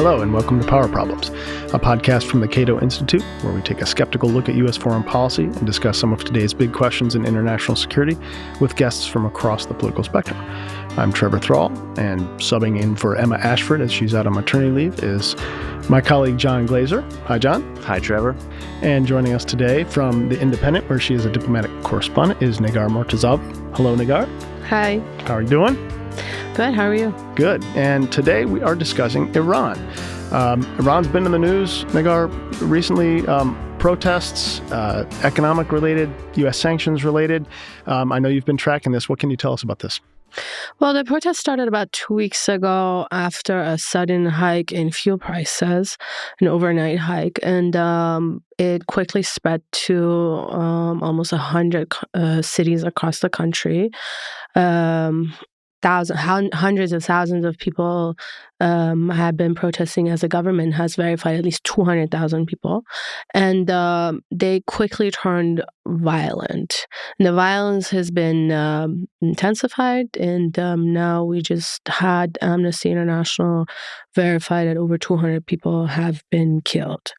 Hello, and welcome to Power Problems, a podcast from the Cato Institute, where we take a skeptical look at U.S. foreign policy and discuss some of today's big questions in international security with guests from across the political spectrum. I'm Trevor Thrall, and subbing in for Emma Ashford as she's out on maternity leave is my colleague John Glaser. Hi, John. Hi, Trevor. And joining us today from The Independent, where she is a diplomatic correspondent, is Negar Mortazavi. Hello, Negar. Hi. How are you doing? Good. How are you? Good. And today we are discussing Iran. Iran's been in the news, Negar, recently. Protests, economic-related, U.S. sanctions-related. I know you've been tracking this. What can you tell us about this? Well, the protest started about 2 weeks ago after a sudden hike in fuel prices, an overnight hike, and it quickly spread to almost 100 cities across the country. Hundreds of thousands of people have been protesting as the government has verified at least 200,000 people. And they quickly turned violent. And the violence has been intensified. And now we just had Amnesty International verify that over 200 people have been killed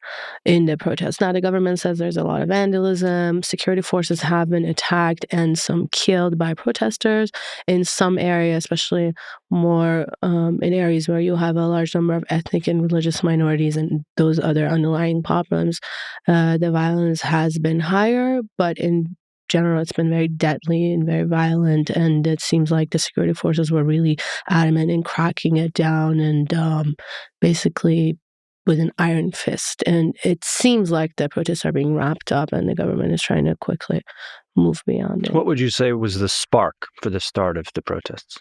in the protests. Now, the government says there's a lot of vandalism. Security forces have been attacked and some killed by protesters in some areas, especially more in areas where you have a large number of ethnic and religious minorities and those other underlying problems. The violence has been higher, but in general, it's been very deadly and very violent, and it seems like the security forces were really adamant in cracking it down and basically with an iron fist. And it seems like the protests are being wrapped up and the government is trying to quickly move beyond it. What would you say was the spark for the start of the protests?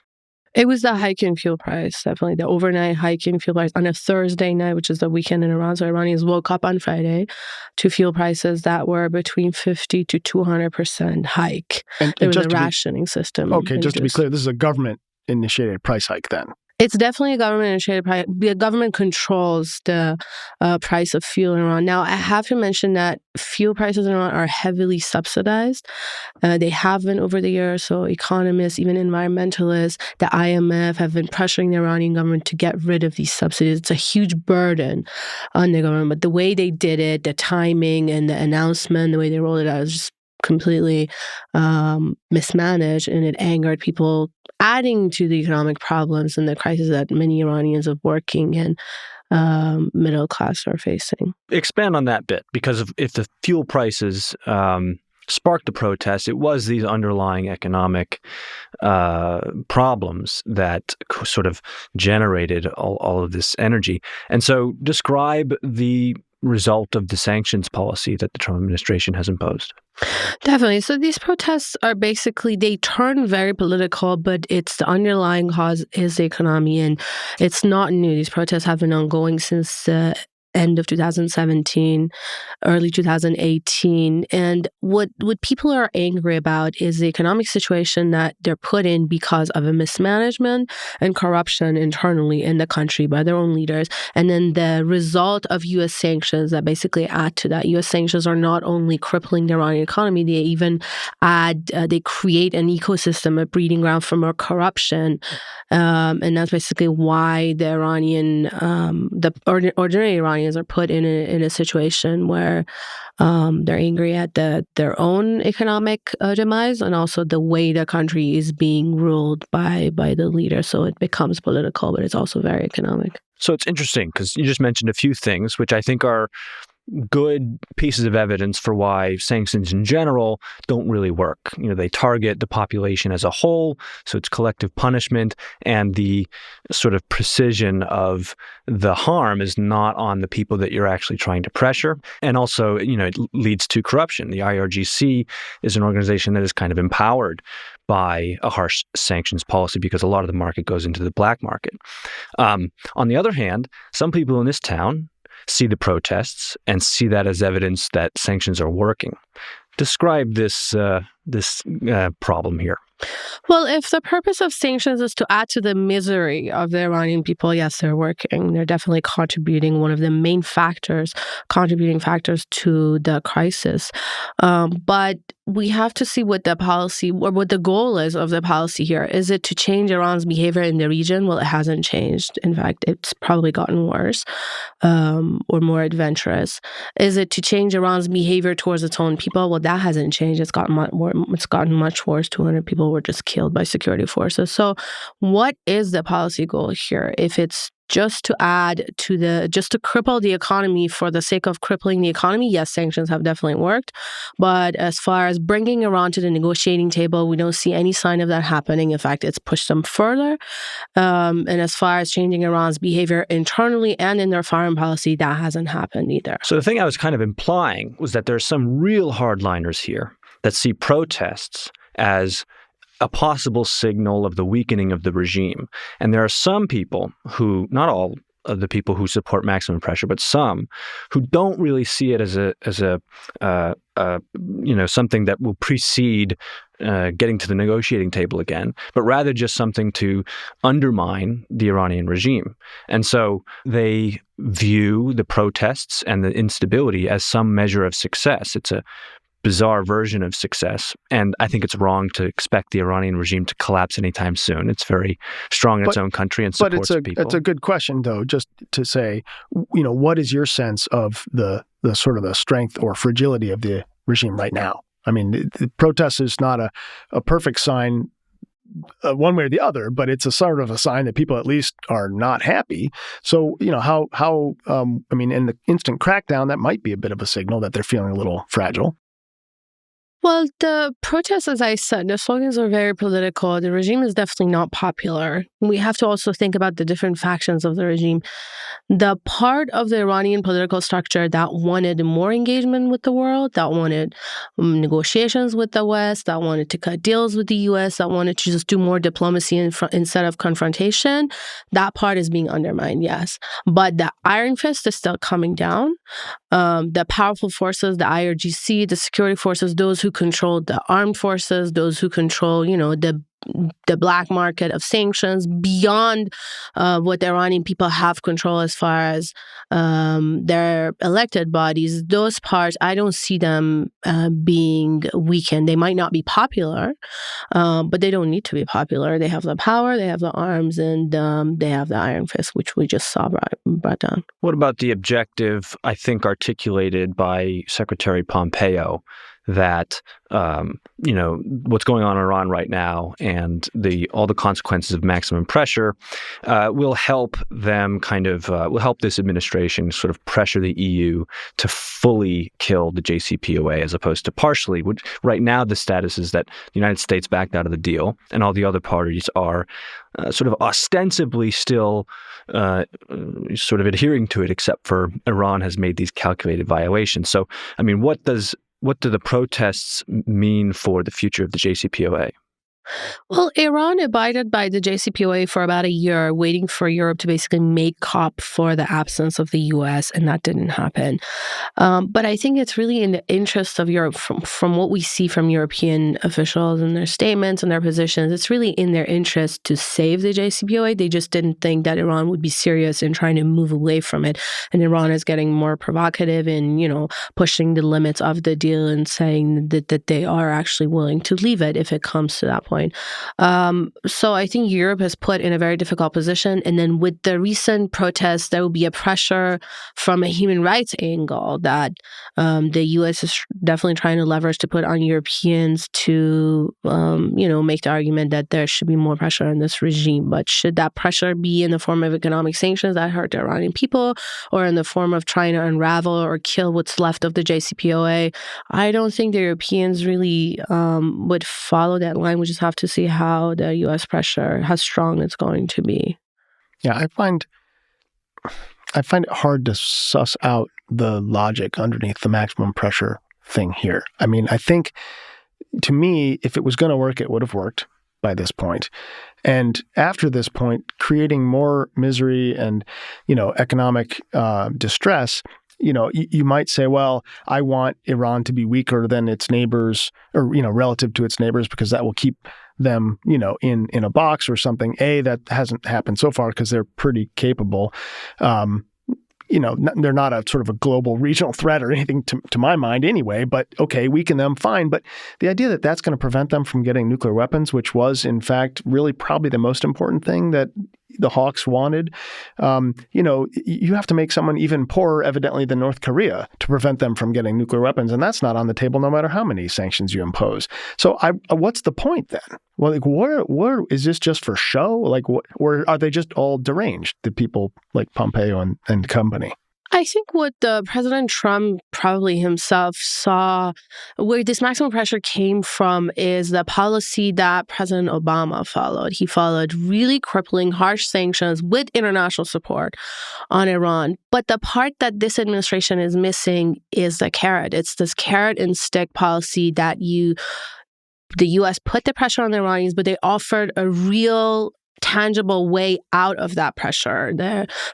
It was the hike in fuel price, definitely. The overnight hike in fuel price on a Thursday night, which is the weekend in Iran. So Iranians woke up on Friday to fuel prices that were between 50 to 200% hike. And there was a rationing system. Okay, just to be clear, this is a government-initiated price hike then. It's definitely a government-initiated price. The government controls the price of fuel in Iran. Now, I have to mention that fuel prices in Iran are heavily subsidized. They have been over the years. So economists, even environmentalists, the IMF have been pressuring the Iranian government to get rid of these subsidies. It's a huge burden on the government. But the way they did it, the timing and the announcement, the way they rolled it out is just completely mismanaged, and it angered people, adding to the economic problems and the crisis that many Iranians of working and middle class are facing. Expand on that bit, because if the fuel prices sparked the protests, it was these underlying economic problems that sort of generated all of this energy. And so describe the result of the sanctions policy that the Trump administration has imposed. Definitely. So these protests are basically, they turn very political, but it's the underlying cause is the economy, and it's not new. These protests have been ongoing since the end of 2017, early 2018. And what people are angry about is the economic situation that they're put in because of a mismanagement and corruption internally in the country by their own leaders. And then the result of U.S. sanctions that basically add to that. U.S. sanctions are not only crippling the Iranian economy, they even they create an ecosystem, a breeding ground for more corruption. And that's basically why the ordinary Iranians are put in a situation where they're angry at their own economic demise, and also the way the country is being ruled by the leader. So it becomes political, but it's also very economic. So it's interesting because you just mentioned a few things, which I think are good pieces of evidence for why sanctions in general don't really work. You know, they target the population as a whole, so it's collective punishment, and the sort of precision of the harm is not on the people that you're actually trying to pressure. And also, you know, it leads to corruption. The IRGC is an organization that is kind of empowered by a harsh sanctions policy because a lot of the market goes into the black market. On the other hand, some people in this town see the protests and see that as evidence that sanctions are working. Describe this problem here? Well, if the purpose of sanctions is to add to the misery of the Iranian people, yes, they're working. They're definitely contributing, one of the main contributing factors to the crisis. But we have to see what the policy or what the goal is of the policy here. Is it to change Iran's behavior in the region? Well, it hasn't changed. In fact, it's probably gotten worse or more adventurous. Is it to change Iran's behavior towards its own people? Well, that hasn't changed. It's gotten much worse. 200 people were just killed by security forces. So what is the policy goal here? If it's just to cripple the economy for the sake of crippling the economy, yes, sanctions have definitely worked. But as far as bringing Iran to the negotiating table, we don't see any sign of that happening. In fact, it's pushed them further. And as far as changing Iran's behavior internally and in their foreign policy, that hasn't happened either. So the thing I was kind of implying was that there's some real hardliners here that see protests as a possible signal of the weakening of the regime. And there are some people who, not all of the people who support maximum pressure, but some who don't really see it as something that will precede getting to the negotiating table again, but rather just something to undermine the Iranian regime. And so they view the protests and the instability as some measure of success. It's a bizarre version of success. And I think it's wrong to expect the Iranian regime to collapse anytime soon. It's very strong in its own country and supports people. But it's a good question, though, just to say, what is your sense of the sort of the strength or fragility of the regime right now? I mean, the protest is not a perfect sign one way or the other, but it's a sort of a sign that people at least are not happy. So, in the instant crackdown, that might be a bit of a signal that they're feeling a little fragile. Well, the protests, as I said, the slogans are very political. The regime is definitely not popular. We have to also think about the different factions of the regime. The part of the Iranian political structure that wanted more engagement with the world, that wanted negotiations with the West, that wanted to cut deals with the U.S., that wanted to just do more diplomacy instead of confrontation, that part is being undermined, yes. But the iron fist is still coming down. The powerful forces, the IRGC, the security forces, those who control the armed forces, those who control, the black market of sanctions beyond what the Iranian people have control as far as their elected bodies, those parts, I don't see them being weakened. They might not be popular, but they don't need to be popular. They have the power, they have the arms, and they have the iron fist, which we just saw brought down. What about the objective, I think, articulated by Secretary Pompeo, that what's going on in Iran right now and all the consequences of maximum pressure will help them will help this administration sort of pressure the EU to fully kill the JCPOA as opposed to partially. Which right now the status is that the United States backed out of the deal and all the other parties are sort of ostensibly still sort of adhering to it, except for Iran has made these calculated violations. So, I mean, what do the protests mean for the future of the JCPOA? Well, Iran abided by the JCPOA for about a year, waiting for Europe to basically make up for the absence of the U.S., and that didn't happen. But I think it's really in the interest of Europe, from what we see from European officials and their statements and their positions, it's really in their interest to save the JCPOA. They just didn't think that Iran would be serious in trying to move away from it. And Iran is getting more provocative in, pushing the limits of the deal and saying that they are actually willing to leave it if it comes to that point. So I think Europe has put in a very difficult position. And then with the recent protests, there will be a pressure from a human rights angle that the U.S. is definitely trying to leverage to put on Europeans to, make the argument that there should be more pressure on this regime. But should that pressure be in the form of economic sanctions that hurt the Iranian people, or in the form of trying to unravel or kill what's left of the JCPOA? I don't think the Europeans really would follow that line. We just have to see how the U.S. pressure, how strong it's going to be. Yeah, I find it hard to suss out the logic underneath the maximum pressure thing here. I mean, I think, to me, if it was going to work, it would have worked by this point. And after this point, creating more misery and, economic distress you might say, well, I want Iran to be weaker than its neighbors, or relative to its neighbors, because that will keep them, in a box or something. That hasn't happened so far because they're pretty capable. They're not a sort of a global regional threat or anything to my mind anyway, but okay, weaken them, fine. But the idea that that's going to prevent them from getting nuclear weapons, which was in fact really probably the most important thing that the hawks wanted, you have to make someone even poorer, evidently, than North Korea to prevent them from getting nuclear weapons. And that's not on the table no matter how many sanctions you impose. So what's the point then? Well, where is this just for show? Like, or are they just all deranged, the people like Pompeo and company? I think what President Trump probably himself saw, where this maximum pressure came from, is the policy that President Obama followed. He followed really crippling, harsh sanctions with international support on Iran. But the part that this administration is missing is the carrot. It's this carrot and stick policy that the U.S. put the pressure on the Iranians, but they offered a real tangible way out of that pressure.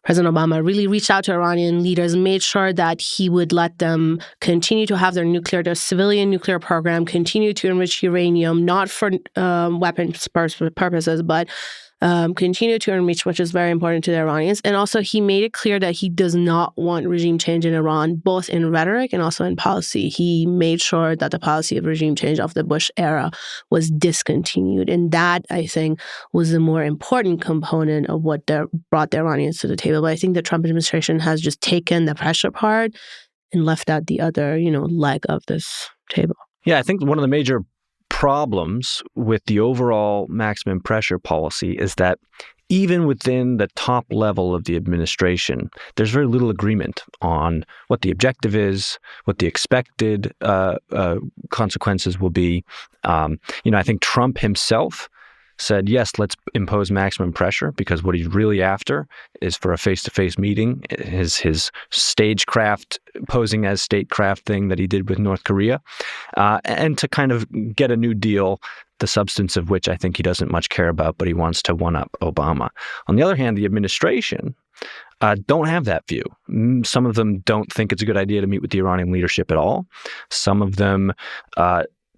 President Obama really reached out to Iranian leaders, made sure that he would let them continue to have their civilian nuclear program, continue to enrich uranium, not for weapons purposes, but continue to enrich, which is very important to the Iranians. And also, he made it clear that he does not want regime change in Iran, both in rhetoric and also in policy. He made sure that the policy of regime change of the Bush era was discontinued. And that, I think, was the more important component of what brought the Iranians to the table. But I think the Trump administration has just taken the pressure part and left out the other, leg of this table. Yeah, I think one of the major problems with the overall maximum pressure policy is that even within the top level of the administration, there's very little agreement on what the objective is, what the expected consequences will be. I think Trump himself said, yes, let's impose maximum pressure, because what he's really after is for a face-to-face meeting, his stagecraft, posing as statecraft thing that he did with North Korea, and to kind of get a new deal, the substance of which I think he doesn't much care about, but he wants to one-up Obama. On the other hand, the administration don't have that view. Some of them don't think it's a good idea to meet with the Iranian leadership at all. Some of them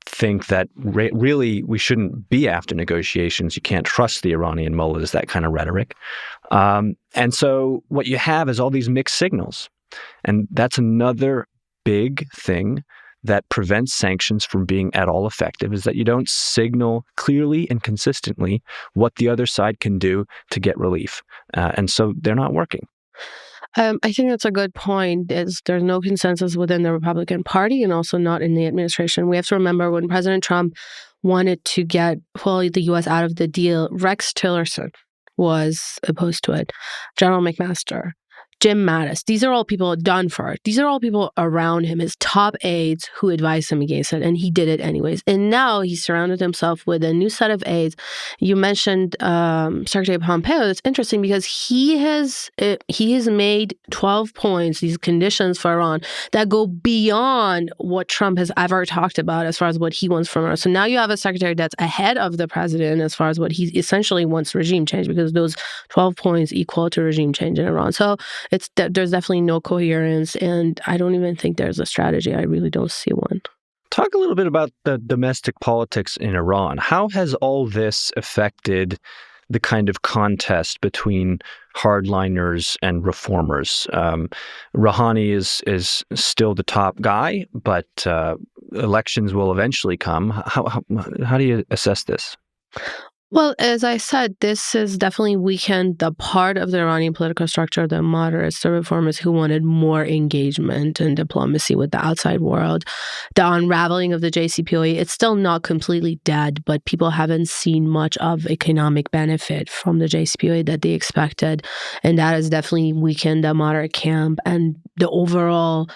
think that really we shouldn't be after negotiations. You can't trust the Iranian mullahs, that kind of rhetoric. And so what you have is all these mixed signals. And that's another big thing that prevents sanctions from being at all effective, is that you don't signal clearly and consistently what the other side can do to get relief. And so they're not working. I think that's a good point. There's no consensus within the Republican Party and also not in the administration. We have to remember when President Trump wanted to get the U.S. out of the deal, Rex Tillerson was opposed to it. General McMaster, Jim Mattis, these are all people done for it. These are all people around him, his top aides, who advised him against it, and he did it anyways. And now he's surrounded himself with a new set of aides. You mentioned Secretary Pompeo. It's interesting because he has made 12 points, these conditions for Iran, that go beyond what Trump has ever talked about as far as what he wants from Iran. So now you have a secretary that's ahead of the president as far as what he essentially wants regime change, because those 12 points equal to regime change in Iran. So there's definitely no coherence, and I don't even think there's a strategy. I really don't see one. Talk a little bit about the domestic politics in Iran. How has all this affected the kind of contest between hardliners and reformers? Rouhani is still the top guy, but elections will eventually come. How do you assess this? Well, as I said, this has definitely weakened the part of the Iranian political structure, the moderates, the reformers who wanted more engagement and diplomacy with the outside world. The unraveling of the JCPOA, it's still not completely dead, but people haven't seen much of economic benefit from the JCPOA that they expected. And that has definitely weakened the moderate camp and the overall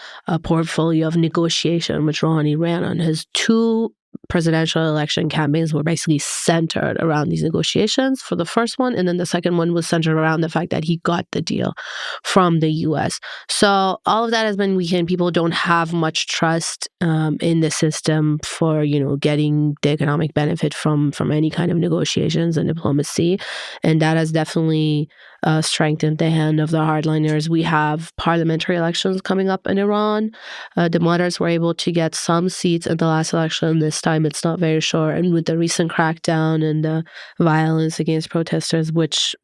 portfolio of negotiation, which Rouhani ran on. His two presidential election campaigns were basically centered around these negotiations for the first one, and then the second one was centered around the fact that he got the deal from the U.S. So all of that has been weakened. People don't have much trust in the system for, getting the economic benefit from any kind of negotiations and diplomacy, and that has definitely strengthened the hand of the hardliners. We have parliamentary elections coming up in Iran. The moderates were able to get some seats in the last election. This time it's not very sure. And with the recent crackdown and the violence against protesters, which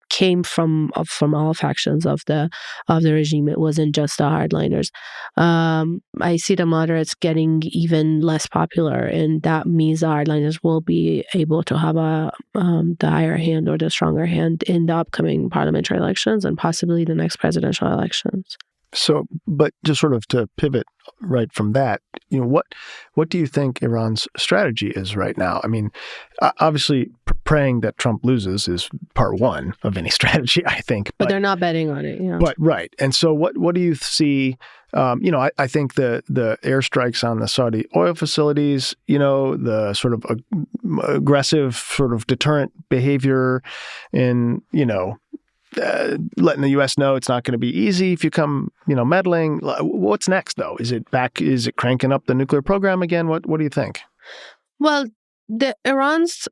came from all factions of the regime, it wasn't just the hardliners. I see the moderates getting even less popular, and that means the hardliners will be able to have the higher hand or the stronger hand in the upcoming parliamentary elections and possibly the next presidential elections. So, but just sort of to pivot right from that, what do you think Iran's strategy is right now? I mean, obviously, praying that Trump loses is part one of any strategy, I think. But they're not betting on it. Yeah. But right, and so what do you see? I think the airstrikes on the Saudi oil facilities, the sort of aggressive sort of deterrent behavior in, letting the U.S. know it's not going to be easy if you come, meddling. What's next, though? Is it cranking up the nuclear program again? What do you think? Well, Iran's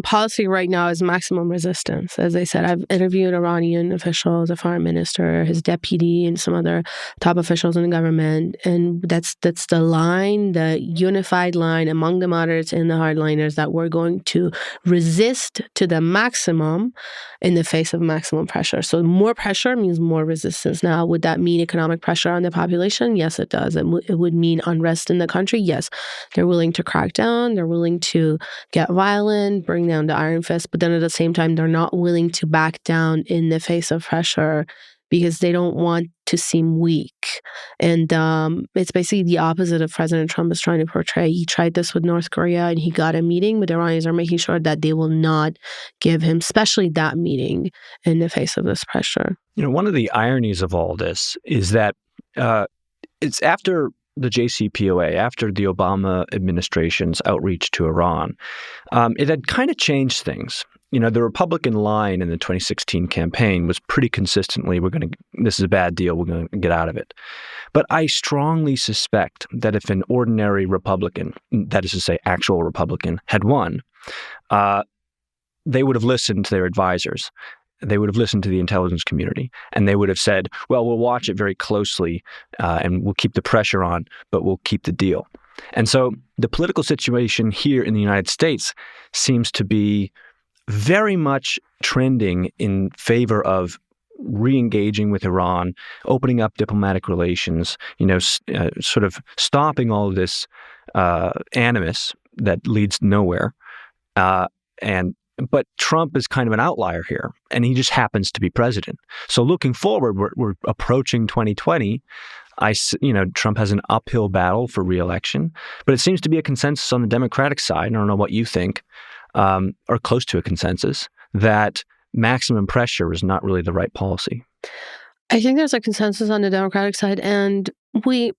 policy right now is maximum resistance. As I said, I've interviewed Iranian officials, the foreign minister, his deputy, and some other top officials in the government, and that's the line, the unified line among the moderates and the hardliners, that we're going to resist to the maximum in the face of maximum pressure. So more pressure means more resistance. Now, would that mean economic pressure on the population? Yes, it does. It would mean unrest in the country? Yes. They're willing to crack down. They're willing to get violent, bring down the iron fist, but then at the same time, they're not willing to back down in the face of pressure because they don't want to seem weak. And it's basically the opposite of President Trump is trying to portray. He tried this with North Korea and he got a meeting, but the Iranians are making sure that they will not give him, especially that meeting, in the face of this pressure. One of the ironies of all this is that it's after the JCPOA, after the Obama administration's outreach to Iran, it had kind of changed things. The Republican line in the 2016 campaign was pretty consistently, this is a bad deal, we're going to get out of it. But I strongly suspect that if an ordinary Republican, that is to say actual Republican, had won, they would have listened to their advisors. They would have listened to the intelligence community, and they would have said, well, we'll watch it very closely and we'll keep the pressure on, but we'll keep the deal. And so the political situation here in the United States seems to be very much trending in favor of re-engaging with Iran, opening up diplomatic relations, sort of stopping all of this animus that leads nowhere. But Trump is kind of an outlier here, and he just happens to be president. So looking forward, we're approaching 2020. Trump has an uphill battle for re-election, but it seems to be a consensus on the Democratic side. I don't know what you think, or close to a consensus, that maximum pressure is not really the right policy. I think there's a consensus on the Democratic side, and we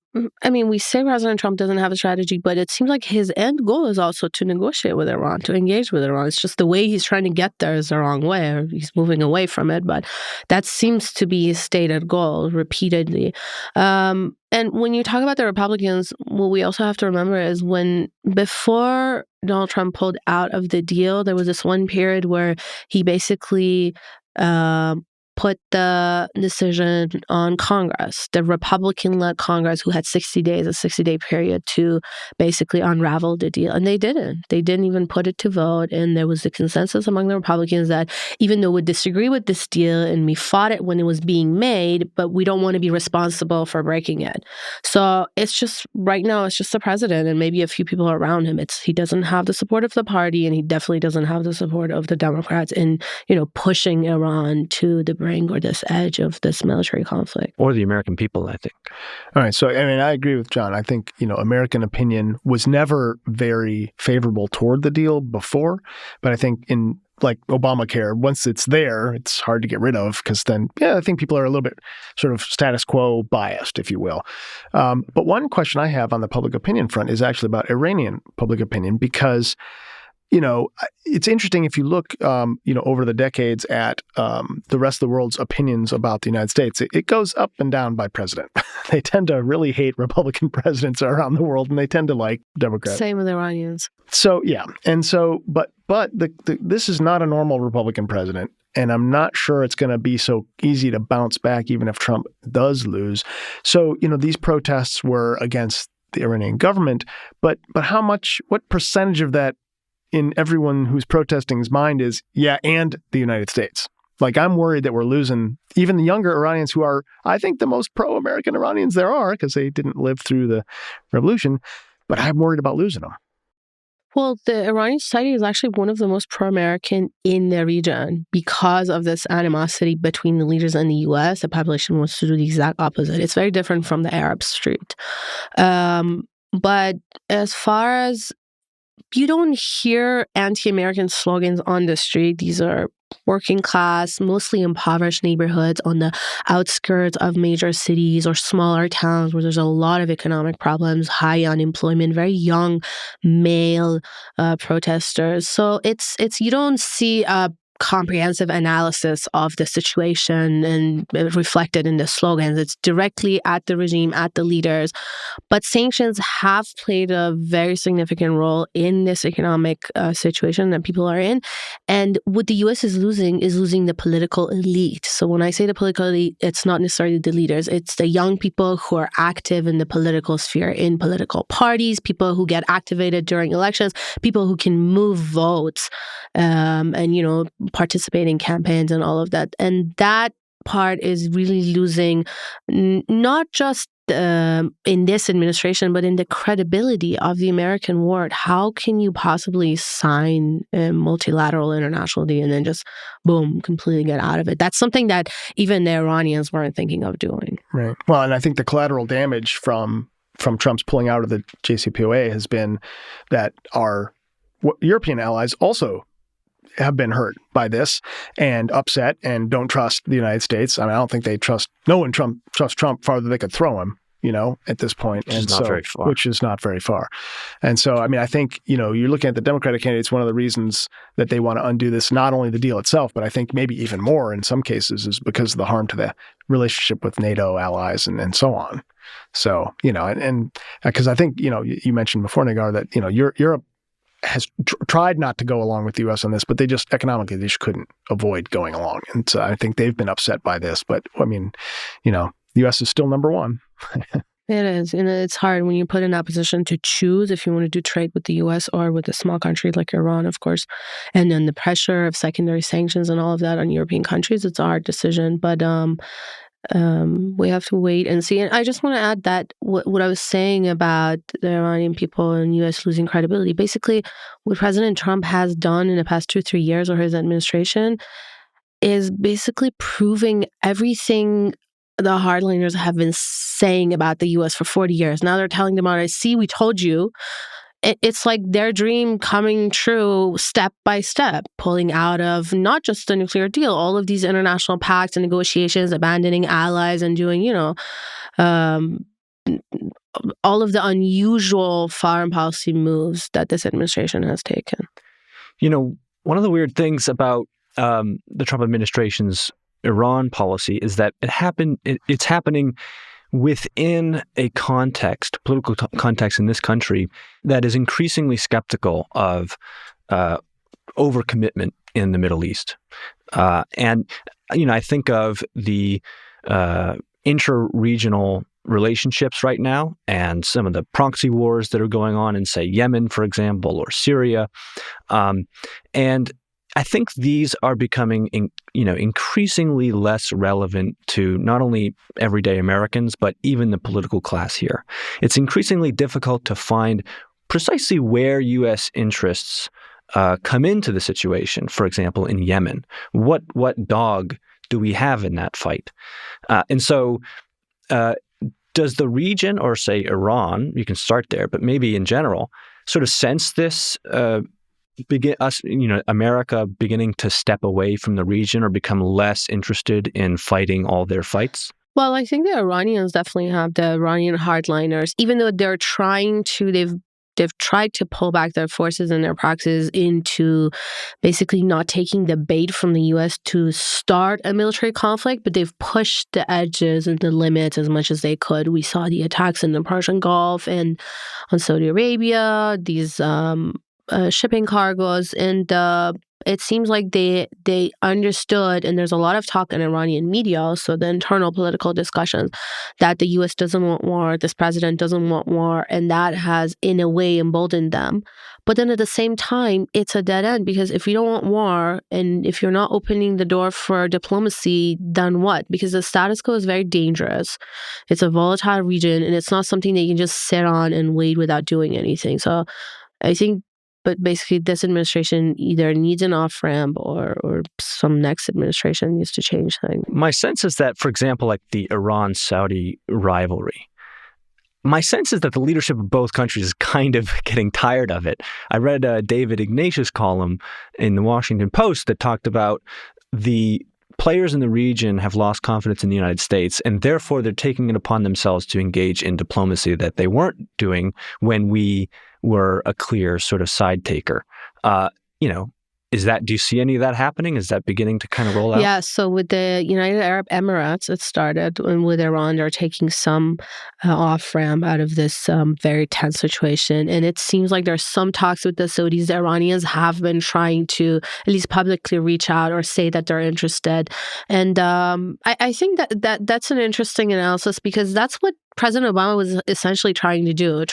say President Trump doesn't have a strategy, but it seems like his end goal is also to negotiate with Iran, to engage with Iran. It's just the way he's trying to get there is the wrong way, or he's moving away from it, but that seems to be his stated goal repeatedly. And when you talk about the Republicans, what we also have to remember is before Donald Trump pulled out of the deal, there was this one period where he basically put the decision on Congress, the Republican-led Congress, who had 60 days, a 60-day period to basically unravel the deal. And they didn't. They didn't even put it to vote. And there was a consensus among the Republicans that even though we disagree with this deal and we fought it when it was being made, but we don't want to be responsible for breaking it. So it's just, right now, it's just the president and maybe a few people around him. He doesn't have the support of the party, and he definitely doesn't have the support of the Democrats in, pushing Iran to the brink or this edge of this military conflict. Or the American people, I think. All right. So, I agree with John. I think, American opinion was never very favorable toward the deal before. But I think in like Obamacare. Once it's there, it's hard to get rid of because then, I think people are a little bit sort of status quo biased, if you will. But one question I have on the public opinion front is actually about Iranian public opinion because, it's interesting if you look, over the decades at the rest of the world's opinions about the United States. It goes up and down by president. They tend to really hate Republican presidents around the world, and they tend to like Democrats. Same with Iranians. So, yeah. And so, but this is not a normal Republican president, and I'm not sure it's going to be so easy to bounce back even if Trump does lose. So, these protests were against the Iranian government, but what percentage of that in everyone who's protesting's mind is, and the United States? Like, I'm worried that we're losing even the younger Iranians who are, I think, the most pro-American Iranians there are because they didn't live through the revolution, but I'm worried about losing them. Well, the Iranian society is actually one of the most pro-American in the region because of this animosity between the leaders and the U.S. The population wants to do the exact opposite. It's very different from the Arab street. But as far as you don't hear anti-American slogans on the street. These are working class, mostly impoverished neighborhoods on the outskirts of major cities or smaller towns where there's a lot of economic problems, high unemployment, very young male protesters. So it's you don't see a comprehensive analysis of the situation and reflected in the slogans. It's directly at the regime, at the leaders. But sanctions have played a very significant role in this economic situation that people are in. And what the U.S. is losing the political elite. So when I say the political elite, it's not necessarily the leaders. It's the young people who are active in the political sphere, in political parties, people who get activated during elections, people who can move votes and, participate in campaigns and all of that. And that part is really losing not just in this administration, but in the credibility of the American word. How can you possibly sign a multilateral international deal and then just, boom, completely get out of it? That's something that even the Iranians weren't thinking of doing. Right. Well, and I think the collateral damage from Trump's pulling out of the JCPOA has been that our European allies also have been hurt by this and upset and don't trust the United States. I mean, I don't think they trust Trump farther than they could throw him, at this point. Which is not very far. And so, I mean, I think, you're looking at the Democratic candidates, one of the reasons that they want to undo this, not only the deal itself, but I think maybe even more in some cases is because of the harm to the relationship with NATO allies and so on. So, and because I think, you mentioned before, Negar, that, Europe has tried not to go along with the U.S. on this, but they just couldn't avoid going along. And so I think they've been upset by this. But I mean, the U.S. is still number one. It is. And it's hard when you're put in that position to choose if you want to do trade with the U.S. or with a small country like Iran, of course. And then the pressure of secondary sanctions and all of that on European countries, it's a hard decision. But we have to wait and see. And I just want to add that what I was saying about the Iranian people and U.S. losing credibility, basically what President Trump has done in the past 2-3 years or his administration is basically proving everything the hardliners have been saying about the U.S. for 40 years. Now they're telling them, all right, see, we told you. It's like their dream coming true step by step, pulling out of not just the nuclear deal, all of these international pacts and negotiations, abandoning allies and doing, all of the unusual foreign policy moves that this administration has taken. One of the weird things about the Trump administration's Iran policy is that it's happening within a political context in this country that is increasingly skeptical of overcommitment in the Middle East. And I think of the inter-regional relationships right now and some of the proxy wars that are going on in, say, Yemen, for example, or Syria. And I think these are becoming, increasingly less relevant to not only everyday Americans, but even the political class here. It's increasingly difficult to find precisely where U.S. interests come into the situation. For example, in Yemen, what dog do we have in that fight? And so, does the region, or say Iran, you can start there, but maybe in general, sort of sense this America beginning to step away from the region or become less interested in fighting all their fights? Well, I think the Iranians definitely have the Iranian hardliners, even though they've tried to pull back their forces and their proxies into basically not taking the bait from the U.S. to start a military conflict, but they've pushed the edges and the limits as much as they could. We saw the attacks in the Persian Gulf and on Saudi Arabia, these shipping cargoes, and it seems like they understood, and there's a lot of talk in Iranian media, also the internal political discussions, that the U.S. doesn't want war, this president doesn't want war, and that has, in a way, emboldened them. But then at the same time, it's a dead end, because if you don't want war, and if you're not opening the door for diplomacy, then what? Because the status quo is very dangerous. It's a volatile region, and it's not something that you can just sit on and wait without doing anything. So I think, but basically, this administration either needs an off-ramp or some next administration needs to change things. My sense is that, for example, like the Iran-Saudi rivalry, my sense is that the leadership of both countries is kind of getting tired of it. I read David Ignatius' column in the Washington Post that talked about the players in the region have lost confidence in the United States, and therefore they're taking it upon themselves to engage in diplomacy that they weren't doing when we were a clear sort of side taker. Do you see any of that happening? Is that beginning to kind of roll out? Yeah, so with the United Arab Emirates, it started, and with Iran, they're taking some off-ramp out of this very tense situation. And it seems like there's some talks with the Saudis. The Iranians have been trying to at least publicly reach out or say that they're interested. And I think that's an interesting analysis, because that's what President Obama was essentially trying to do,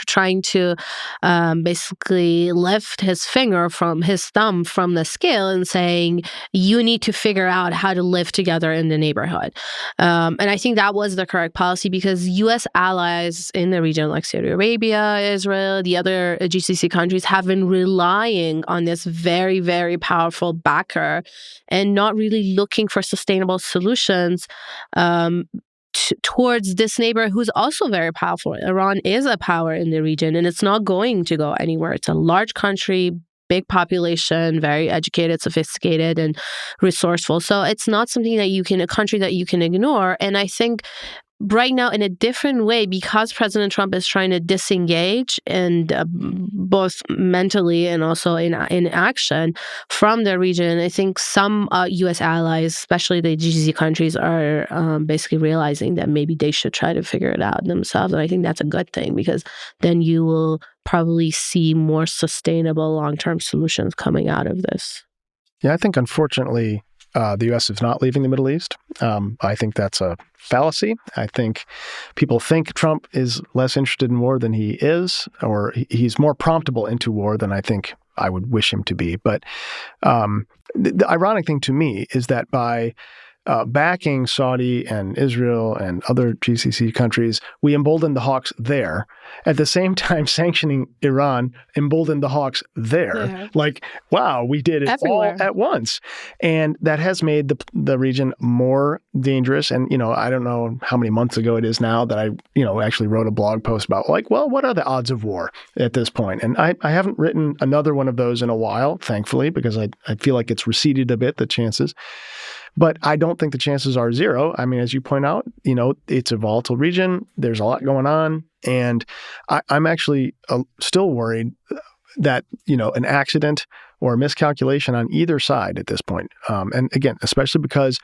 basically lift his thumb from the scale and saying, you need to figure out how to live together in the neighborhood. And I think that was the correct policy, because U.S. allies in the region, like Saudi Arabia, Israel, the other GCC countries, have been relying on this very, very powerful backer and not really looking for sustainable solutions towards this neighbor who's also very powerful. Iran is a power in the region, and it's not going to go anywhere. It's a large country, big population, very educated, sophisticated, and resourceful. So it's not something a country that you can ignore. And I think right now, in a different way, because President Trump is trying to disengage, and both mentally and also in action from the region, I think some U.S. allies, especially the GCC countries, are basically realizing that maybe they should try to figure it out themselves. And I think that's a good thing, because then you will probably see more sustainable long-term solutions coming out of this. Yeah, I think, unfortunately, the U.S. is not leaving the Middle East. I think that's a fallacy. I think people think Trump is less interested in war than he is, or he's more promptable into war than I think I would wish him to be. But the ironic thing to me is that by backing Saudi and Israel and other GCC countries, we emboldened the hawks there. At the same time, sanctioning Iran emboldened the hawks there. Yeah. Like, wow, we did it Everywhere. all at once. And that has made the region more dangerous. And, I don't know how many months ago it is now that I, actually wrote a blog post about, like, well, what are the odds of war at this point? And I haven't written another one of those in a while, thankfully, because I feel like it's receded a bit, the chances. But I don't think the chances are zero. I mean, as you point out, it's a volatile region. There's a lot going on. And I'm actually still worried that, an accident or a miscalculation on either side at this point. And again, especially because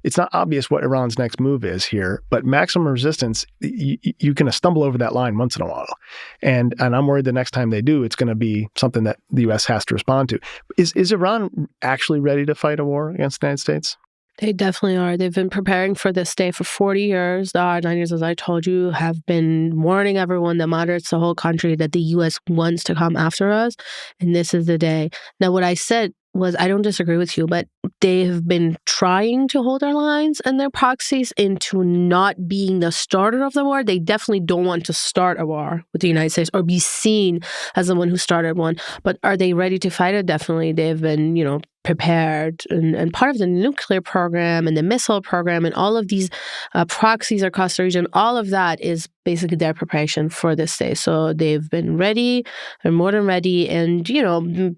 it's not obvious what Iran's next move is here, but maximum resistance, you're going to stumble over that line once in a while. And I'm worried the next time they do, it's going to be something that the U.S. has to respond to. Is Iran actually ready to fight a war against the United States? They definitely are. They've been preparing for this day for 40 years. The hardliners, as I told you, have been warning everyone, the moderates, the whole country, that the U.S. wants to come after us, and this is the day. Now, what I said was, I don't disagree with you, but they have been trying to hold their lines and their proxies into not being the starter of the war. They definitely don't want to start a war with the United States or be seen as the one who started one. But are they ready to fight it? Definitely. They've been, prepared, and part of the nuclear program and the missile program and all of these proxies across the region, all of that is basically their preparation for this day. So they've been ready, they're more than ready, and,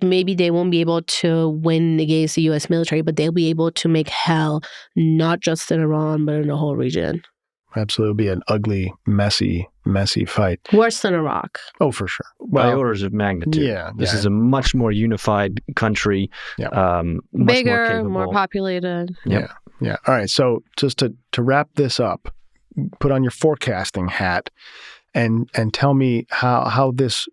maybe they won't be able to win against the U.S. military, but they'll be able to make hell, not just in Iran, but in the whole region. Absolutely. It'll be an ugly, messy fight. Worse than Iraq. Oh, for sure. By orders of magnitude. Yeah. This is a much more unified country. Yeah. Much bigger, more populated. Yep. Yeah. All right. So just to wrap this up, put on your forecasting hat and tell me how this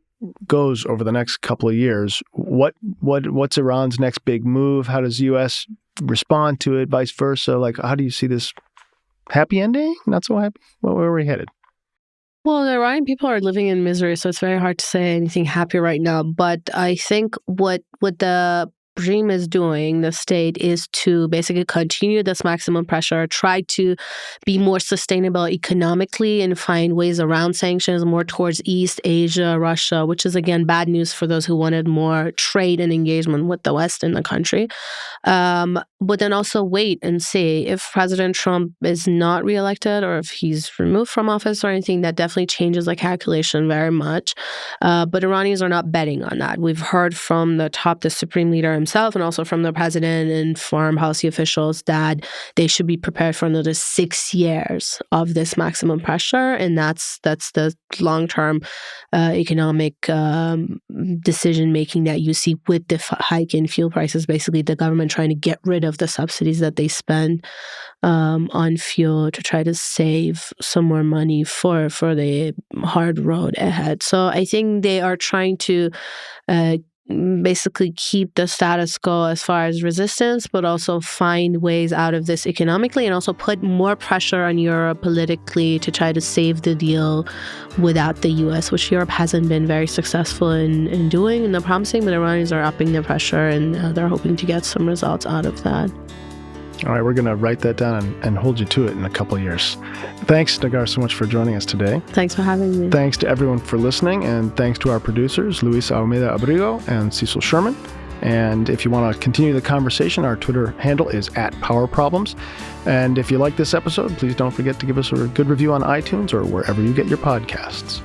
goes over the next couple of years. What's Iran's next big move? How does the U.S. respond to it? Vice versa? Like, how do you see this? Happy ending? Not so happy? Where are we headed? Well, the Iranian people are living in misery, so it's very hard to say anything happy right now. But I think what the regime is doing, the state, is to basically continue this maximum pressure, try to be more sustainable economically and find ways around sanctions more towards East Asia, Russia, which is, again, bad news for those who wanted more trade and engagement with the West in the country. But then also wait and see if President Trump is not reelected or if he's removed from office or anything. That definitely changes the calculation very much. But Iranians are not betting on that. We've heard from the Supreme Leader himself and also from the president and foreign policy officials that they should be prepared for another 6 years of this maximum pressure. And that's the long-term economic decision-making that you see with the hike in fuel prices. Basically, the government trying to get rid of the subsidies that they spend on fuel to try to save some more money for the hard road ahead. So I think they are trying to basically keep the status quo as far as resistance, but also find ways out of this economically and also put more pressure on Europe politically to try to save the deal without the U.S., which Europe hasn't been very successful in doing and promising, but Iranians are upping the pressure and they're hoping to get some results out of that. All right, we're going to write that down and hold you to it in a couple of years. Thanks, Negar, so much for joining us today. Thanks for having me. Thanks to everyone for listening, and thanks to our producers, Luis Almeida Abrigo and Cecil Sherman. And if you want to continue the conversation, our Twitter handle is @PowerProblems. And if you like this episode, please don't forget to give us a good review on iTunes or wherever you get your podcasts.